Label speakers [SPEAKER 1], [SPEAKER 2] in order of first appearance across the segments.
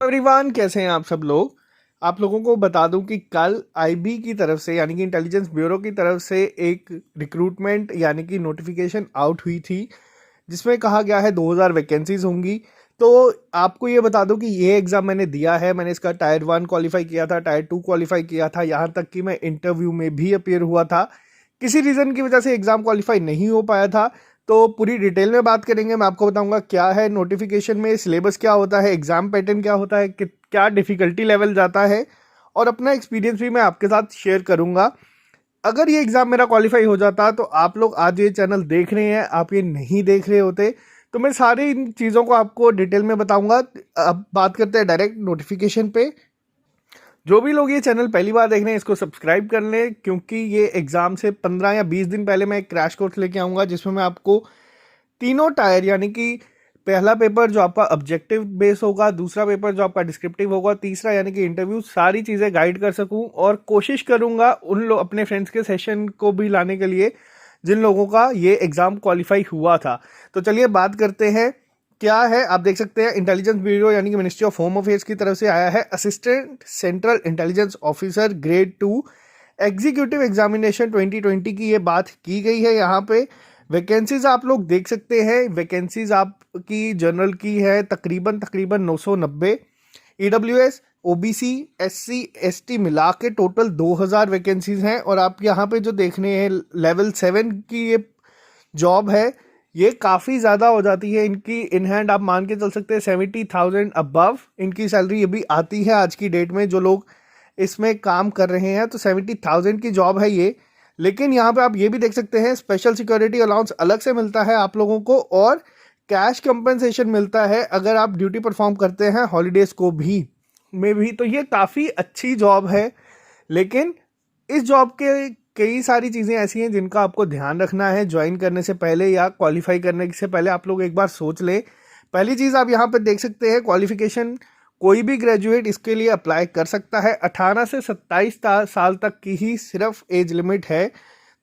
[SPEAKER 1] Everyone, कैसे हैं आप सब लोग। आप लोगों को बता दूं कि कल आईबी की तरफ से यानी कि इंटेलिजेंस ब्यूरो की तरफ से एक रिक्रूटमेंट यानी कि नोटिफिकेशन आउट हुई थी, जिसमें कहा गया है 2000 वैकेंसीज होंगी। तो आपको ये बता दूं कि ये एग्ज़ाम मैंने दिया है। मैंने इसका टायर 1 क्वालिफाई किया था, टायर 2 क्वालिफाई किया था, यहाँ तक कि मैं इंटरव्यू में भी अपीयर हुआ था। किसी रीज़न की वजह से एग्ज़ाम क्वालिफाई नहीं हो पाया था। तो पूरी डिटेल में बात करेंगे। मैं आपको बताऊंगा क्या है नोटिफिकेशन में, सिलेबस क्या होता है, एग्ज़ाम पैटर्न क्या होता है, क्या डिफ़िकल्टी लेवल जाता है, और अपना एक्सपीरियंस भी मैं आपके साथ शेयर करूंगा। अगर ये एग्ज़ाम मेरा क्वालिफाई हो जाता तो आप लोग आज ये चैनल देख रहे हैं, आप ये नहीं देख रहे होते। तो मैं सारी इन चीज़ों को आपको डिटेल में बताऊंगा। अब बात करते हैं डायरेक्ट नोटिफिकेशन पे। जो भी लोग ये चैनल पहली बार देख रहे हैं इसको सब्सक्राइब कर लें, क्योंकि ये एग्ज़ाम से 15 या 20 दिन पहले मैं एक क्रैश कोर्स लेके आऊँगा, जिसमें मैं आपको तीनों टायर यानी कि पहला पेपर जो आपका ऑब्जेक्टिव बेस होगा, दूसरा पेपर जो आपका डिस्क्रिप्टिव होगा, तीसरा यानी कि इंटरव्यू, सारी चीज़ें गाइड कर सकूं। और कोशिश करूंगा उन लोग अपने फ्रेंड्स के सेशन को भी लाने के लिए जिन लोगों का ये एग्ज़ाम क्वालिफाई हुआ था। तो चलिए बात करते हैं क्या है। आप देख सकते हैं इंटेलिजेंस ब्यूरो यानी कि मिनिस्ट्री ऑफ होम अफेयर्स की तरफ से आया है assistant central intelligence officer grade 2 executive examination 2020 की ये बात की गई है। यहाँ पे वैकेंसीज आप लोग देख सकते हैं। वैकेंसीज आपकी जनरल की है तकरीबन 990। ईडब्ल्यूएस, ओबीसी, एससी, एसटी मिला के टोटल 2000 वैकेंसीज हैं। और आप यहाँ पे जो देख रहे हैं लेवल 7 की ये जॉब है, ये काफ़ी ज़्यादा हो जाती है। इनकी इन हैंड आप मान के चल सकते हैं 70,000 अबव इनकी सैलरी ये भी आती है आज की डेट में। जो लोग इसमें काम कर रहे हैं तो 70,000 की जॉब है ये। लेकिन यहाँ पे आप ये भी देख सकते हैं स्पेशल सिक्योरिटी अलाउंस अलग से मिलता है आप लोगों को, और कैश कंपनसेशन मिलता है अगर आप ड्यूटी परफॉर्म करते हैं हॉलीडेज को भी में भी। तो ये काफ़ी अच्छी जॉब है। लेकिन इस जॉब के कई सारी चीज़ें ऐसी हैं जिनका आपको ध्यान रखना है ज्वाइन करने से पहले या क्वालिफाई करने से पहले। आप लोग एक बार सोच लें। पहली चीज़ आप यहाँ पर देख सकते हैं क्वालिफिकेशन, कोई भी ग्रेजुएट इसके लिए अप्लाई कर सकता है। 18 से 27 साल तक की ही सिर्फ एज लिमिट है।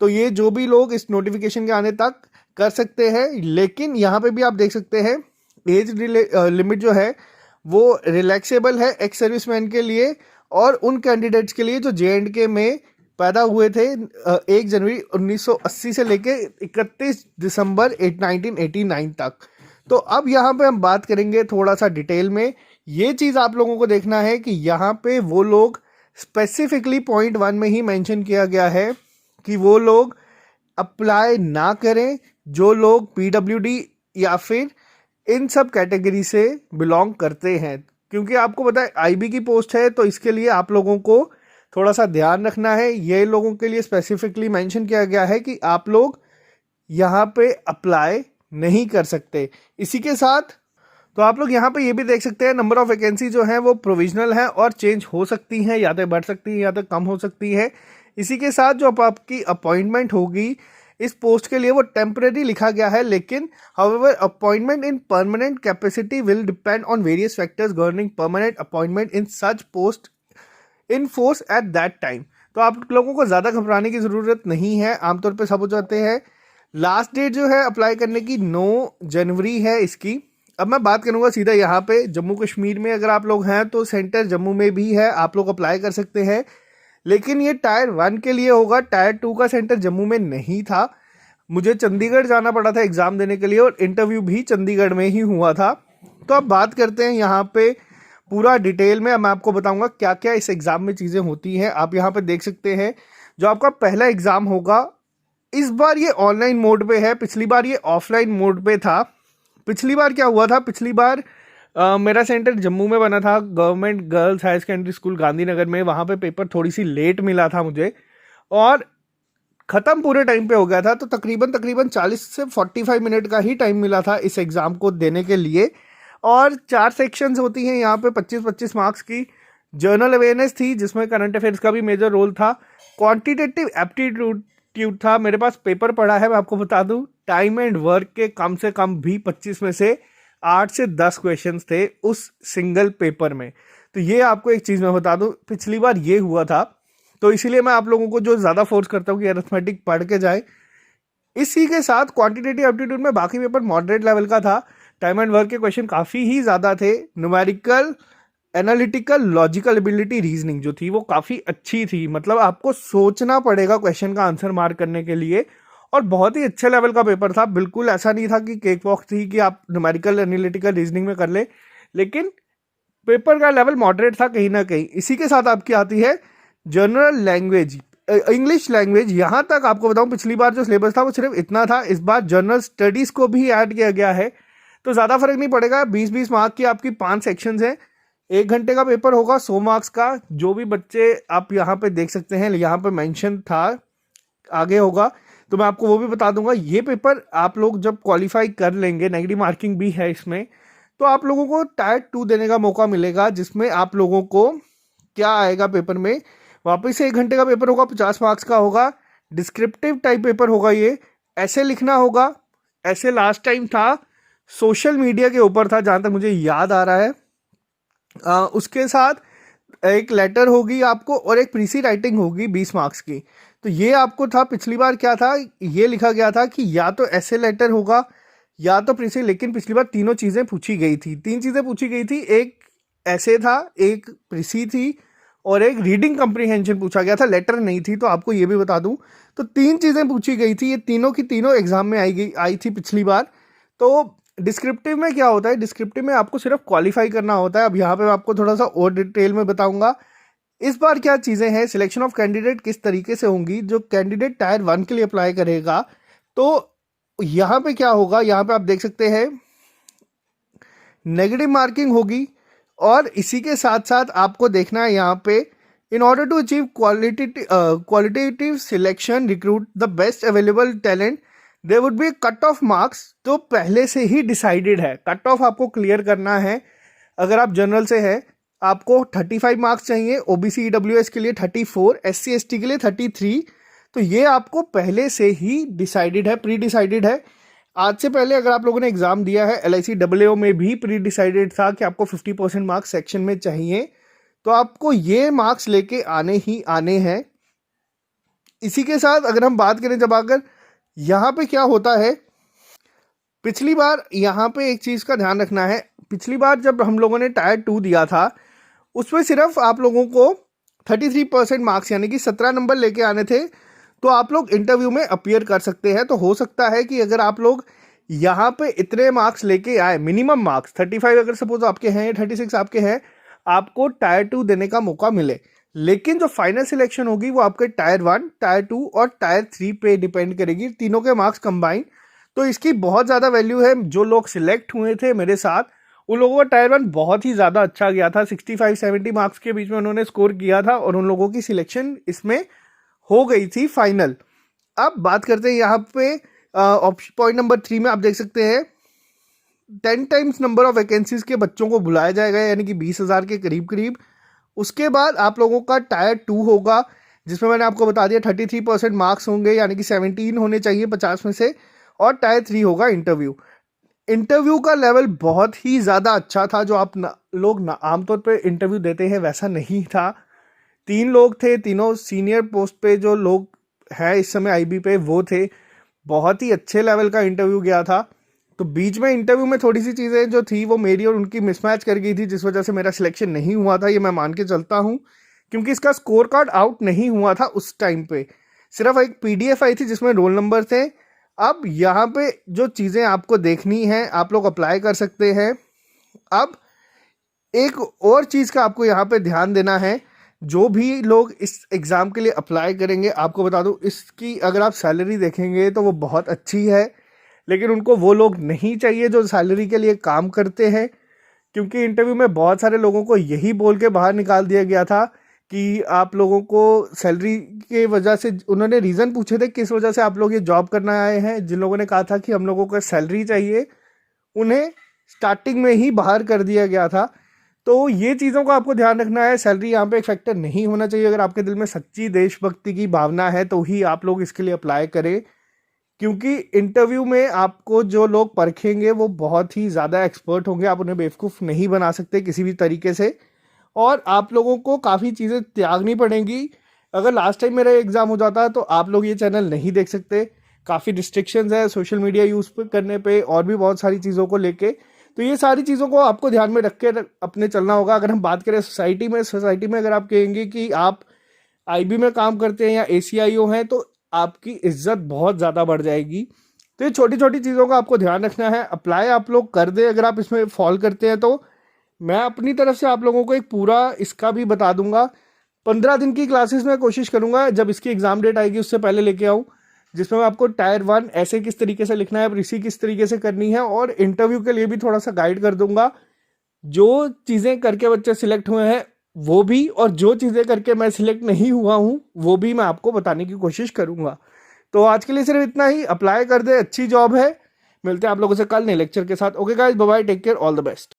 [SPEAKER 1] तो ये जो भी लोग इस नोटिफिकेशन के आने तक कर सकते हैं। लेकिन यहाँ पे भी आप देख सकते हैं एज लिमिट जो है वो रिलैक्सेबल है एक्स सर्विसमैन के लिए और उन कैंडिडेट्स के लिए जो जे&के में पैदा हुए थे 1 जनवरी 1980 से लेके 31 दिसंबर 1989 तक। तो अब यहाँ पे हम बात करेंगे थोड़ा सा डिटेल में। ये चीज़ आप लोगों को देखना है कि यहाँ पे वो लोग स्पेसिफिकली पॉइंट 1 में ही मेंशन किया गया है कि वो लोग अप्लाई ना करें जो लोग पीडब्ल्यूडी या फिर इन सब कैटेगरी से बिलोंग करते हैं। क्योंकि आपको पता है आईबी की पोस्ट है, तो इसके लिए आप लोगों को थोड़ा सा ध्यान रखना है। ये लोगों के लिए स्पेसिफिकली मेंशन किया गया है कि आप लोग यहाँ पे अप्लाई नहीं कर सकते। इसी के साथ तो आप लोग यहाँ पे ये भी देख सकते हैं नंबर ऑफ वैकेंसी जो है वो प्रोविजनल है और चेंज हो सकती हैं, या तो बढ़ सकती है या तो कम हो सकती है। इसी के साथ जो आपकी अपॉइंटमेंट होगी इस पोस्ट के लिए वो टेम्परेरी लिखा गया है। लेकिन however appointment in permanent capacity will depend on various factors governing permanent appointment in such post in force at that time. तो आप लोगों को ज़्यादा घबराने की ज़रूरत नहीं है, आमतौर पे सब हो जाते हैं। लास्ट डेट जो है अप्लाई करने की 9 जनवरी है इसकी। अब मैं बात करूंगा सीधा यहाँ पे जम्मू कश्मीर में अगर आप लोग हैं तो सेंटर जम्मू में भी है, आप लोग अप्लाई कर सकते हैं। लेकिन ये टायर 1 के लिए होगा, टायर 2 का सेंटर जम्मू में नहीं था। मुझे चंडीगढ़ जाना पड़ा था एग्ज़ाम देने के लिए और इंटरव्यू भी चंडीगढ़ में ही हुआ था। तो अब बात करते हैं यहाँ पे पूरा डिटेल में। मैं आपको बताऊंगा क्या क्या इस एग्ज़ाम में चीज़ें होती हैं। आप यहाँ पे देख सकते हैं जो आपका पहला एग्ज़ाम होगा इस बार ये ऑनलाइन मोड पे है, पिछली बार ये ऑफलाइन मोड पे था। पिछली बार क्या हुआ था, पिछली बार मेरा सेंटर जम्मू में बना था government girls higher secondary school Gandhinagar में। वहाँ पे पेपर थोड़ी सी लेट मिला था मुझे और ख़त्म पूरे टाइम पे हो गया था। तो तकरीबन 40 से 45 मिनट का ही टाइम मिला था इस एग्ज़ाम को देने के लिए। और 4 सेक्शंस होती हैं यहाँ पे 25-25 मार्क्स की। जर्नल अवेयरनेस थी जिसमें करंट अफेयर्स का भी मेजर रोल था। क्वांटिटेटिव एप्टीट्यूड था। मेरे पास पेपर पड़ा है, मैं आपको बता दूं टाइम एंड वर्क के कम से कम भी 25 में से 8 से 10 क्वेश्चंस थे उस सिंगल पेपर में। तो ये आपको एक चीज़ मैं बता दूं, पिछली बार ये हुआ था। तो इसीलिए मैं आप लोगों को जो ज़्यादा फोर्स करता हूँ कि अरिथमेटिक पढ़ के जाए। इसी के साथ क्वांटिटेटिव एप्टीट्यूड में बाकी पेपर मॉडरेट लेवल का था। टाइम एंड वर्क के क्वेश्चन काफ़ी ही ज़्यादा थे। Numerical analytical logical ability reasoning जो थी वो काफ़ी अच्छी थी, मतलब आपको सोचना पड़ेगा क्वेश्चन का आंसर मार्क करने के लिए, और बहुत ही अच्छे लेवल का पेपर था। बिल्कुल ऐसा नहीं था कि केक वॉक थी कि आप न्यूमेरिकल एनालिटिकल रीजनिंग में कर ले, लेकिन पेपर का लेवल मॉडरेट था कहीं ना कहीं। इसी के साथ आपकी आती है जनरल लैंग्वेज, इंग्लिश लैंग्वेज। यहाँ तक आपको बताऊँ, पिछली बार जो सिलेबस था वो सिर्फ इतना था, इस बार जनरल स्टडीज़ को भी ऐड किया गया है, तो ज़्यादा फर्क नहीं पड़ेगा। 20-20 मार्क की आपकी 5 सेक्शंस हैं, 1 घंटे का पेपर होगा, 100 मार्क्स का। जो भी बच्चे आप यहाँ पे देख सकते हैं, यहाँ पे मेंशन था, आगे होगा तो मैं आपको वो भी बता दूंगा। ये पेपर आप लोग जब क्वालिफाई कर लेंगे, नेगेटिव मार्किंग भी है इसमें, तो आप लोगों को टायर 2 देने का मौका मिलेगा, जिसमें आप लोगों को क्या आएगा पेपर में, वापस से 1 घंटे का पेपर होगा, 50 मार्क्स का होगा, डिस्क्रिप्टिव टाइप पेपर होगा। ये ऐसे लिखना होगा, ऐसे लास्ट टाइम था, सोशल मीडिया के ऊपर था जहाँ तक मुझे याद आ रहा है। उसके साथ एक लेटर होगी आपको और एक प्रीसी राइटिंग होगी 20 मार्क्स की। तो ये आपको था, पिछली बार क्या था, ये लिखा गया था कि या तो ऐसे लेटर होगा या तो प्रीसी, लेकिन पिछली बार तीनों चीज़ें पूछी गई थी, 3 चीज़ें पूछी गई थी, एक ऐसे था, एक प्रीसी थी और एक रीडिंग कम्प्रीहेंशन पूछा गया था, लेटर नहीं थी। तो आपको ये भी बता दूं, तो 3 चीज़ें पूछी गई थी, ये तीनों की तीनों एग्जाम में आई थी पिछली बार। तो डिस्क्रिप्टिव में क्या होता है, डिस्क्रिप्टिव में आपको सिर्फ क्वालिफाई करना होता है। अब यहाँ पे मैं आपको थोड़ा सा और डिटेल में बताऊंगा इस बार क्या चीज़ें हैं। सिलेक्शन ऑफ कैंडिडेट किस तरीके से होंगी, जो कैंडिडेट टायर 1 के लिए अप्लाई करेगा, तो यहाँ पे क्या होगा, यहाँ पे आप देख सकते हैं नेगेटिव मार्किंग होगी। और इसी के साथ साथ आपको देखना है यहाँ पे, in order to achieve qualitative selection recruit the best available talent there would be cut off marks, तो पहले से ही डिसाइडेड है। कट ऑफ आपको क्लियर करना है। अगर आप जनरल से हैं आपको 35 मार्क्स चाहिए, ओबीसी ईडब्ल्यूएस के लिए 34, एससी एसटी के लिए 33, तो ये आपको पहले से ही डिसाइडेड है, प्री डिसाइडेड है। आज से पहले अगर आप लोगों ने एग्जाम दिया है LIC AAO में भी प्री डिसाइडेड था कि आपको 50% मार्क्स सेक्शन में चाहिए, तो आपको ये मार्क्स लेके आने ही आने हैं। इसी के साथ अगर हम बात करें, जब अगर यहाँ पे क्या होता है, पिछली बार यहाँ पे एक चीज़ का ध्यान रखना है, पिछली बार जब हम लोगों ने टायर 2 दिया था उसमें सिर्फ आप लोगों को 33% मार्क्स यानी कि 17 नंबर लेके आने थे, तो आप लोग इंटरव्यू में अपीयर कर सकते हैं। तो हो सकता है कि अगर आप लोग यहाँ पे इतने मार्क्स लेके आए, मिनिमम मार्क्स 35 अगर सपोज आपके हैं, 36 आपके हैं, आपको टायर 2 देने का मौका मिले। लेकिन जो फाइनल सिलेक्शन होगी वो आपके टायर 1, टायर 2 और टायर 3 पे डिपेंड करेगी, तीनों के मार्क्स कंबाइन। तो इसकी बहुत ज़्यादा वैल्यू है। जो लोग सिलेक्ट हुए थे मेरे साथ, उन लोगों का टायर 1 बहुत ही ज़्यादा अच्छा गया था, 65-70 मार्क्स के बीच में उन्होंने स्कोर किया था और उन लोगों की सिलेक्शन इसमें हो गई थी फाइनल। अब बात करते हैं यहाँ पे पॉइंट नंबर 3 में आप देख सकते हैं 10 टाइम्स नंबर ऑफ वैकेंसीज के बच्चों को बुलाया जाएगा, यानी कि 20,000 के करीब करीब। उसके बाद आप लोगों का टायर 2 होगा, जिसमें मैंने आपको बता दिया 33% मार्क्स होंगे, यानी कि 17 होने चाहिए 50 में से। और टायर 3 होगा इंटरव्यू का लेवल बहुत ही ज़्यादा अच्छा था। जो आप लोग आमतौर पे इंटरव्यू देते हैं वैसा नहीं था। 3 लोग थे, तीनों सीनियर पोस्ट पे जो लोग हैं इस समय IB पे, वो थे। बहुत ही अच्छे लेवल का इंटरव्यू गया था। तो बीच में इंटरव्यू में थोड़ी सी चीज़ें जो थी वो मेरी और उनकी मिसमैच कर गई थी, जिस वजह से मेरा सिलेक्शन नहीं हुआ था, ये मैं मान के चलता हूँ। क्योंकि इसका स्कोर कार्ड आउट नहीं हुआ था उस टाइम पे, सिर्फ एक PDF आई थी जिसमें रोल नंबर थे। अब यहाँ पे जो चीज़ें आपको देखनी है, आप लोग अप्लाई कर सकते हैं। अब एक और चीज़ का आपको यहाँ पे ध्यान देना है, जो भी लोग इस एग्ज़ाम के लिए अप्लाई करेंगे, आपको बता दूँ इसकी अगर आप सैलरी देखेंगे तो वो बहुत अच्छी है, लेकिन उनको वो लोग नहीं चाहिए जो सैलरी के लिए काम करते हैं। क्योंकि इंटरव्यू में बहुत सारे लोगों को यही बोल के बाहर निकाल दिया गया था कि आप लोगों को सैलरी के वजह से, उन्होंने रीज़न पूछे थे किस वजह से आप लोग ये जॉब करना आए हैं। जिन लोगों ने कहा था कि हम लोगों को सैलरी चाहिए, उन्हें स्टार्टिंग में ही बाहर कर दिया गया था। तो ये चीज़ों का आपको ध्यान रखना है, सैलरी यहाँ पे एक फैक्टर नहीं होना चाहिए। अगर आपके दिल में सच्ची देशभक्ति की भावना है तो ही आप लोग इसके लिए अप्लाई करें, क्योंकि इंटरव्यू में आपको जो लोग परखेंगे वो बहुत ही ज़्यादा एक्सपर्ट होंगे, आप उन्हें बेवकूफ़ नहीं बना सकते किसी भी तरीके से। और आप लोगों को काफ़ी चीज़ें त्यागनी पड़ेंगी। अगर लास्ट टाइम मेरा एग्ज़ाम हो जाता तो आप लोग ये चैनल नहीं देख सकते, काफ़ी रिस्ट्रिक्शंस है सोशल मीडिया यूज़ करने पे और भी बहुत सारी चीज़ों को लेके। तो ये सारी चीज़ों को आपको ध्यान में रख के अपने चलना होगा। अगर हम बात करें सोसाइटी में अगर आप कहेंगे कि आप आईबी में काम करते हैं या एसीआईओ हैं तो आपकी इज्जत बहुत ज़्यादा बढ़ जाएगी। तो ये छोटी छोटी चीज़ों का आपको ध्यान रखना है। अप्लाई आप लोग कर दें अगर आप इसमें फॉल करते हैं तो। मैं अपनी तरफ से आप लोगों को एक पूरा इसका भी बता दूंगा। 15 दिन की क्लासेस में कोशिश करूंगा जब इसकी एग्जाम डेट आएगी उससे पहले लेके आऊँ, जिसमें मैं आपको टायर 1 ऐसे किस तरीके से लिखना है, रिसी किस तरीके से करनी है, और इंटरव्यू के लिए भी थोड़ा सा गाइड कर दूंगा। जो चीज़ें करके बच्चे सिलेक्ट हुए हैं वो भी, और जो चीज़ें करके मैं सिलेक्ट नहीं हुआ हूँ वो भी मैं आपको बताने की कोशिश करूंगा। तो आज के लिए सिर्फ इतना ही। अप्लाई कर दे, अच्छी जॉब है। मिलते हैं आप लोगों से कल नए लेक्चर के साथ। Okay guys, bye bye, take care, all the best.